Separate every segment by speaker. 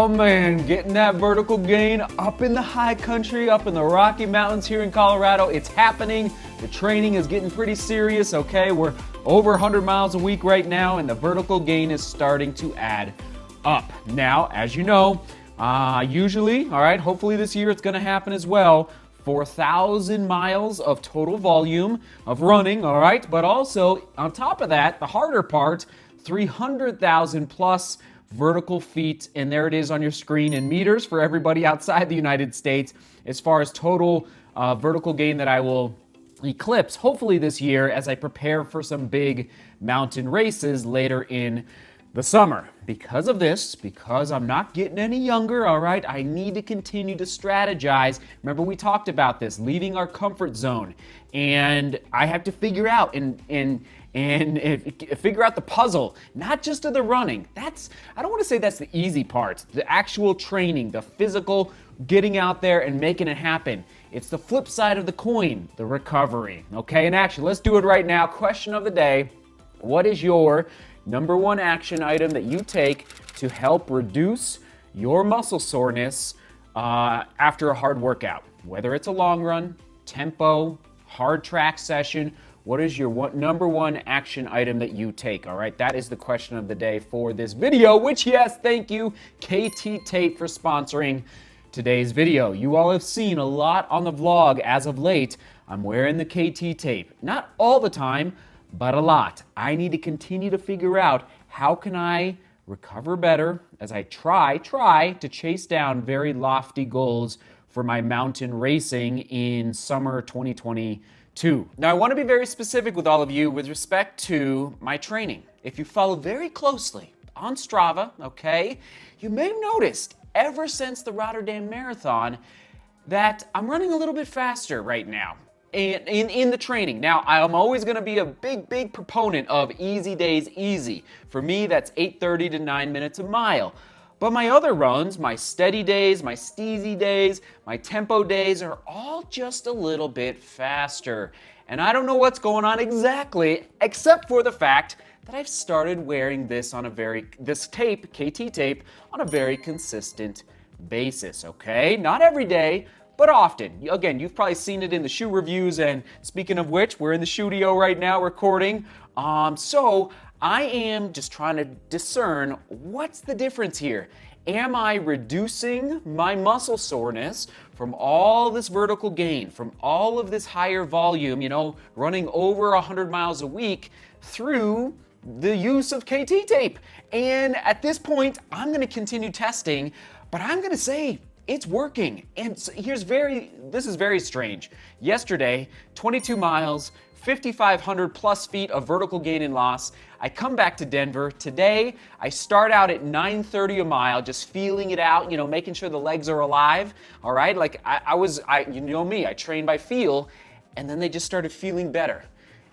Speaker 1: Oh man, getting that vertical gain up in the high country, up in the Rocky Mountains here in Colorado. It's happening. The training is getting pretty serious, okay? We're over 100 miles a week right now, and the vertical gain is starting to add up. Now, as you know, usually, all right, hopefully this year it's gonna happen as well, 4,000 miles of total volume of running, all right? But also, on top of that, the harder part, 300,000 plus vertical feet, and there it is on your screen in meters for everybody outside the United States as far as total vertical gain that I will eclipse hopefully this year as I prepare for some big mountain races later in the summer. Because of this, because I'm not getting any younger, all right, I need to continue to strategize. Remember, we talked about this, leaving our comfort zone, and I have to figure out and figure out the puzzle, not just of the running. I don't want to say that's the easy part, the actual training, the physical, getting out there and making it happen. It's the flip side of the coin, the recovery, okay? And actually, let's do it right now. Question of the day, what is your number one action item that you take to help reduce your muscle soreness after a hard workout? Whether it's a long run, tempo, hard track session, what is your number one action item that you take? All right, that is the question of the day for this video, which, yes, thank you, KT Tape, for sponsoring today's video. You all have seen a lot on the vlog as of late. I'm wearing the KT Tape. Not all the time, but a lot. I need to continue to figure out how can I recover better as I try to chase down very lofty goals for my mountain racing in summer 2022. Now, I want to be very specific with all of you with respect to my training. If you follow very closely on Strava, okay, you may have noticed ever since the Rotterdam Marathon that I'm running a little bit faster right now in the training. Now, I'm always going to be a big proponent of easy days easy. For me, that's 8:30 to 9 minutes a mile. But my other runs, my steady days, my steezy days, my tempo days are all just a little bit faster. And I don't know what's going on exactly, except for the fact that I've started wearing this tape, KT tape, on a very consistent basis, okay? Not every day, but often. Again, you've probably seen it in the shoe reviews, and speaking of which, we're in the studio right now recording. So I am just trying to discern what's the difference here. Am I reducing my muscle soreness from all this vertical gain, from all of this higher volume, running over 100 miles a week through the use of KT tape? And at this point, I'm going to continue testing, but I'm going to say it's working. And this is very strange. Yesterday, 22 miles, 5,500 plus feet of vertical gain and loss. I come back to Denver. Today, I start out at 9:30 a mile, just feeling it out, making sure the legs are alive. All right, like you know me, I train by feel, and then they just started feeling better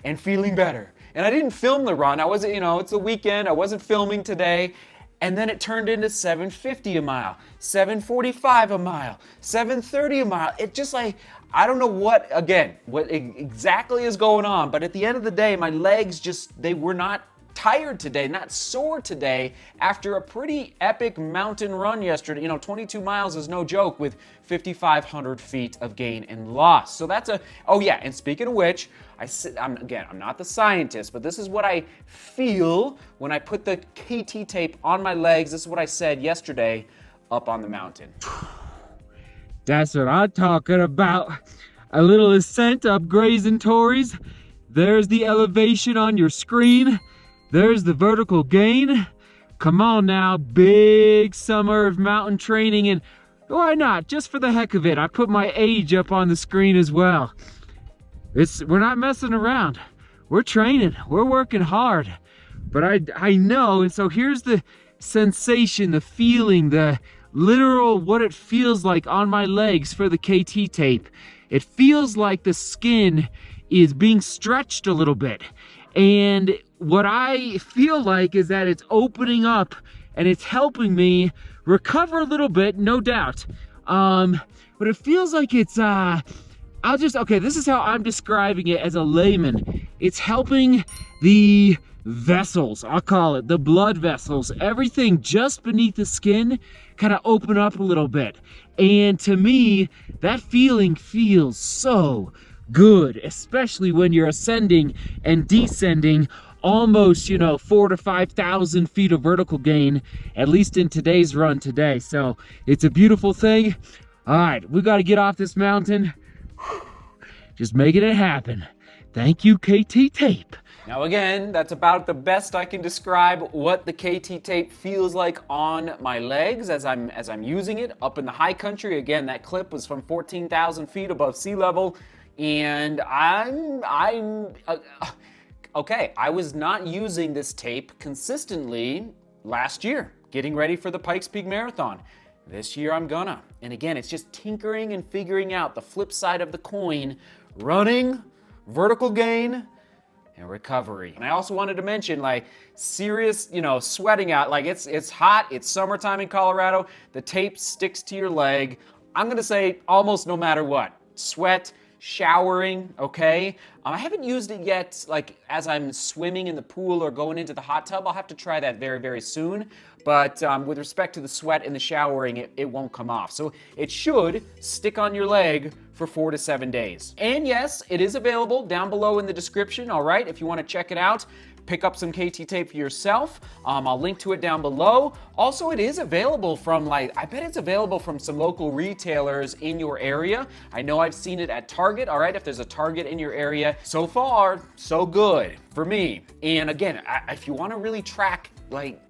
Speaker 1: and feeling better. And I didn't film the run. I wasn't, it's the weekend. I wasn't filming today. And then it turned into 7:50 a mile, 7:45 a mile, 7:30 a mile. It just I don't know what exactly is going on, but at the end of the day, my legs they were not tired today, not sore today after a pretty epic mountain run yesterday. 22 miles is no joke with 5,500 feet of gain and loss. So that's and speaking of which, I'm not the scientist, but this is what I feel when I put the KT tape on my legs. This is what I said yesterday up on the mountain.
Speaker 2: That's what I'm talking about. A little ascent up Grazing Tories. There's the elevation on your screen. There's the vertical gain. Come on now, big summer of mountain training, and why not? Just for the heck of it, I put my age up on the screen as well. We're not messing around. We're training. We're working hard. But I know, and so here's the sensation, the feeling, the literal what it feels like on my legs for the KT tape. It feels like the skin is being stretched a little bit. And what I feel like is that it's opening up and it's helping me recover a little bit, no doubt. But it feels like it's, this is how I'm describing it as a layman. It's helping the vessels, I'll call it, the blood vessels, everything just beneath the skin kind of open up a little bit. And to me, that feeling feels so good, especially when you're ascending and descending almost, 4,000 to 5,000 feet of vertical gain, at least in today's run today. So it's a beautiful thing. All right, we got to get off this mountain. Just making it happen. Thank you, KT Tape.
Speaker 1: Now again, that's about the best I can describe what the KT tape feels like on my legs as I'm using it up in the high country. Again, that clip was from 14,000 feet above sea level, and okay, I was not using this tape consistently last year, getting ready for the Pikes Peak Marathon. This year I'm gonna. And again, it's just tinkering and figuring out the flip side of the coin, running, vertical gain, and recovery. And I also wanted to mention, like, serious, sweating out. Like, it's hot, it's summertime in Colorado, the tape sticks to your leg. I'm gonna say almost no matter what. Sweat, showering, okay? I haven't used it yet, like, as I'm swimming in the pool or going into the hot tub. I'll have to try that very, very soon. But with respect to the sweat and the showering, it won't come off. So it should stick on your leg for 4 to 7 days. And yes, it is available down below in the description, all right? If you want to check it out, pick up some KT tape for yourself. I'll link to it down below. Also, it is available from, I bet it's available from some local retailers in your area. I know I've seen it at Target, all right? If there's a Target in your area. So far, so good for me. And again, if you want to really track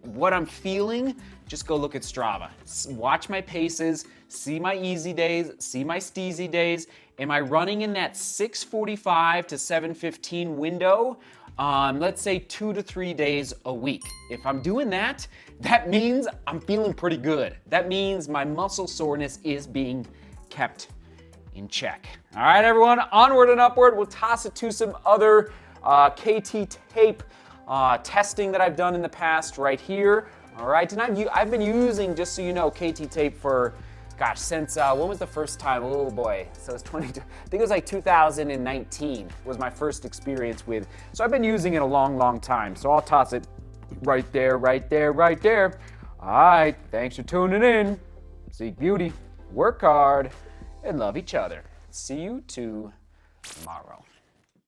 Speaker 1: what I'm feeling, just go look at Strava. Watch my paces, see my easy days, see my steezy days. Am I running in that 6:45 to 7:15 window? Let's say 2 to 3 days a week. If I'm doing that, that means I'm feeling pretty good. That means my muscle soreness is being kept in check. All right, everyone, onward and upward. We'll toss it to some other KT tape testing that I've done in the past right here. All right, and I've been using, just so you know, KT tape for, gosh, since, when was the first time? Oh boy, so it's I think it was like 2019 was my first experience with, so I've been using it a long, long time. So I'll toss it right there, right there, right there. All right, thanks for tuning in. Seek beauty, work hard, and love each other. See you tomorrow.